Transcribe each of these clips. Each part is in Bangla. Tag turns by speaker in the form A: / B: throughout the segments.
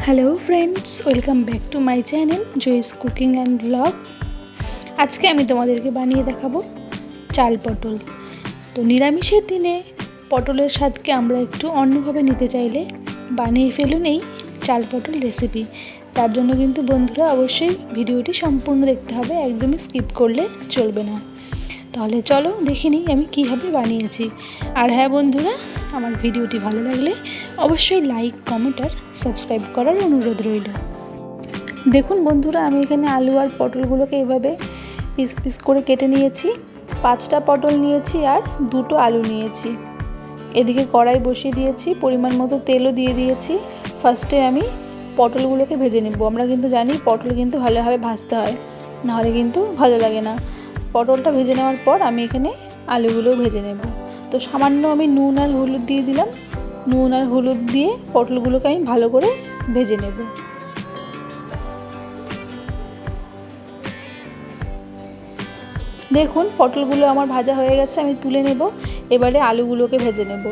A: Hello friends, welcome back to my channel joys cooking and blog. আজকে আমি তোমাদেরকে বানিয়ে দেখাবো চাল পটল। তো নিরামিষের দিনে পটলের স্বাদকে আমরা একটু অন্যভাবে নিতে চাইলে বানিয়ে ফেলুন এই চাল পটল রেসিপি। তার জন্য কিন্তু বন্ধুরা অবশ্যই ভিডিওটি সম্পূর্ণ দেখতে হবে, একদমই স্কিপ করলে চলবে না। তাহলে চলো দেখে নিই আমি কীভাবে বানিয়েছি। আর হ্যাঁ বন্ধুরা, আমার ভিডিওটি ভালো লাগলে অবশ্যই লাইক, কমেন্ট আর সাবস্ক্রাইব করার অনুরোধ রইল। দেখুন বন্ধুরা, আমি এখানে আলু আর পটলগুলোকে এভাবে পিস পিস করে কেটে নিয়েছি। 5টা পটল নিয়েছি আর 2টো আলু নিয়েছি। এদিকে কড়াই বসিয়ে দিয়েছি, পরিমাণ মতো তেলও দিয়ে দিয়েছি। ফার্স্টে আমি পটলগুলোকে ভেজে নেব। আমরা কিন্তু জানি পটল কিন্তু ভালোভাবে ভাজতে হয়, নাহলে কিন্তু ভালো লাগে না। পটলটা ভেজে নেওয়ার পর আমি এখানে আলুগুলোও ভেজে নেব। তো সামান্য আমি নুন আর হলুদ দিয়ে দিলাম। নুন আর হলুদ দিয়ে পটলগুলোকে আমি ভালো করে ভেজে নেব। দেখুন পটলগুলো আমার ভাজা হয়ে গেছে, আমি তুলে নেব। এবারে আলুগুলোকে ভেজে নেব।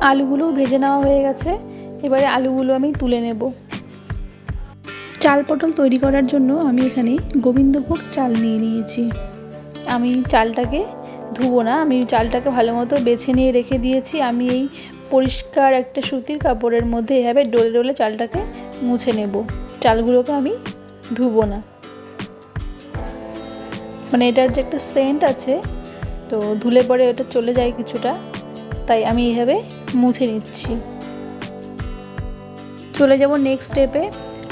A: আলুগুলোও ভেজে নেওয়া হয়ে গেছে, এবারে আলুগুলো আমি তুলে নেব। চাল পটল তৈরি করার জন্য আমি এখানে গোবিন্দভোগ চাল নিয়ে নিয়েছি। আমি চালটাকে ধুবো না, আমি চালটাকে ভালো মতো বেছে নিয়ে রেখে দিয়েছি। আমি এই পরিষ্কার একটা সুতির কাপড়ের মধ্যে এভাবে ডলে ডলে চালটাকে মুছে নেব। চালগুলোকে আমি ধুবো না, মানে এটার যে একটা সেন্ট আছে, তো ধুলে পরে ওটা চলে যায় কিছুটা, তাই আমি এইভাবে মুছে নিচ্ছি। চলে যাব নেক্সট স্টেপে।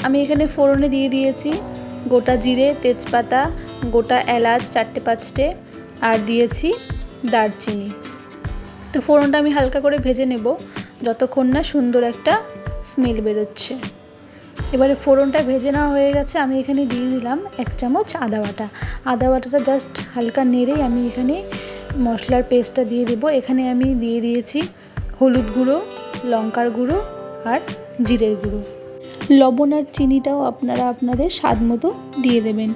A: আমি এখানে ফোড়নে দিয়ে দিয়েছি গোটা জিরে, তেজপাতা, গোটা এলাচ 4-5টে, আর দিয়েছি দারচিনি। তো ফোড়নটা আমি হালকা করে ভেজে নেব যতক্ষণ না সুন্দর একটা স্মেল বেরোচ্ছে। এবারে ফোড়নটা ভেজে নেওয়া হয়ে গেছে, আমি এখানে দিয়ে দিলাম 1 চামচ আদা বাটা। আদা বাটাটা জাস্ট হালকা নেড়েই আমি এখানে মশলার পেস্টটা দিয়ে দেবো। এখানে আমি দিয়ে দিয়েছি হলুদ গুঁড়ো, লঙ্কার গুঁড়ো আর জিরের গুঁড়ো। লবণ আর চিনিটাও আপনারা আপনাদের স্বাদ মতো দিয়ে দেবেন।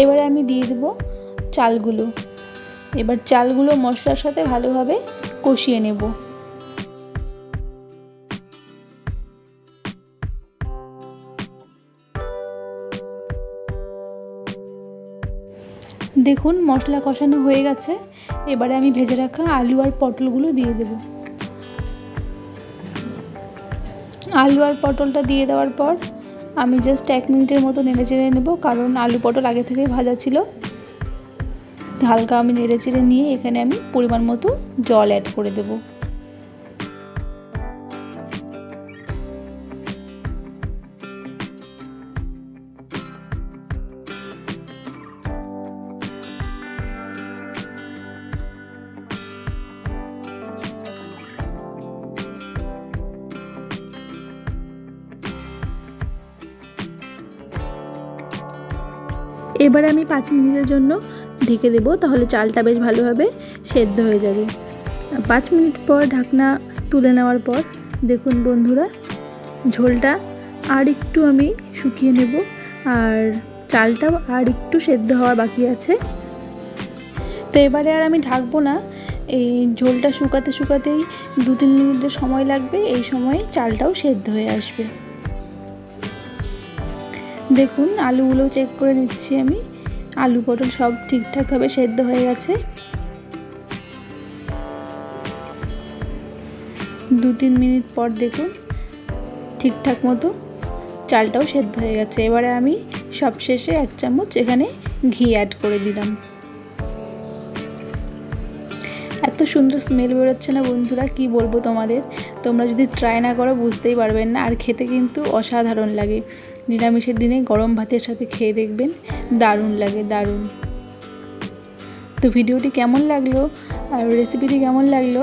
A: এবারে আমি দিয়ে দেবো চালগুলো। এবার চালগুলো মশলার সাথে ভালোভাবে কষিয়ে নেব। দেখুন মশলা কষানো হয়ে গেছে, এবারে আমি ভেজে রাখা আলু আর পটলগুলো দিয়ে দেব। আলু আর পটলটা দিয়ে দেওয়ার পর আমি জাস্ট 1 মিনিটের মতো নেড়ে চেড়ে নেব, কারণ আলু পটল আগে থেকে ভাজা ছিল। হালকা আমি নেড়ে চেড়ে নিয়ে এখানে আমি পরিমাণ মতো জল অ্যাড করে দেব। এবারে আমি 5 মিনিটের জন্য ঢেকে দেবো, তাহলে চালটা বেশ ভালোভাবে সেদ্ধ হয়ে যাবে। 5 মিনিট পর ঢাকনা তুলে নেওয়ার পর দেখুন বন্ধুরা, ঝোলটা আর একটু আমি শুকিয়ে নেব, আর চালটাও আর একটু সেদ্ধ হওয়া বাকি আছে। তো এবারে আর আমি ঢাকবো না, এই ঝোলটা শুকাতে শুকাতেই 2-3 মিনিটের সময় লাগবে। এই সময়ে চালটাও সেদ্ধ হয়ে আসবে। দেখুন আলুগুলো চেক করে নিচ্ছি আমি, আলু পটল সব ঠিকঠাকভাবে সেদ্ধ হয়ে গেছে। 2-3 মিনিট পর দেখুন ঠিকঠাক মতো চালটাও সেদ্ধ হয়ে গেছে। এবারে আমি সবশেষে 1 চামচ এখানে ঘি অ্যাড করে দিলাম। এত সুন্দর স্মেল বেরোচ্ছে না বন্ধুরা, কি বলবো তোমাদের। তোমরা যদি ট্রাই না করো বুঝতেই পারবেন না, আর খেতে কিন্তু অসাধারণ লাগে। নিরামিষের দিনে গরম ভাতের সাথে খেয়ে দেখবেন, দারুণ লাগে, দারুণ। তো ভিডিওটি কেমন লাগলো আর রেসিপিটি কেমন লাগলো,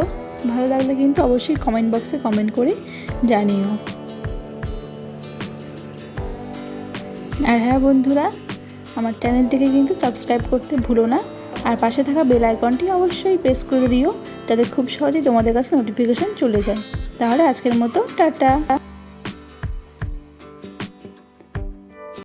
A: ভালো লাগলে কিন্তু অবশ্যই কমেন্ট বক্সে কমেন্ট করে জানিও। আর হ্যাঁ বন্ধুরা, আমার চ্যানেলটিকে কিন্তু সাবস্ক্রাইব করতে ভুলো না, আর পাশে থাকা বেল আইকনটি অবশ্যই প্রেস করে দিও, যাতে খুব সহজেই তোমাদের কাছে নোটিফিকেশন চলে যায়। তাহলে আজকের মতো টাটা।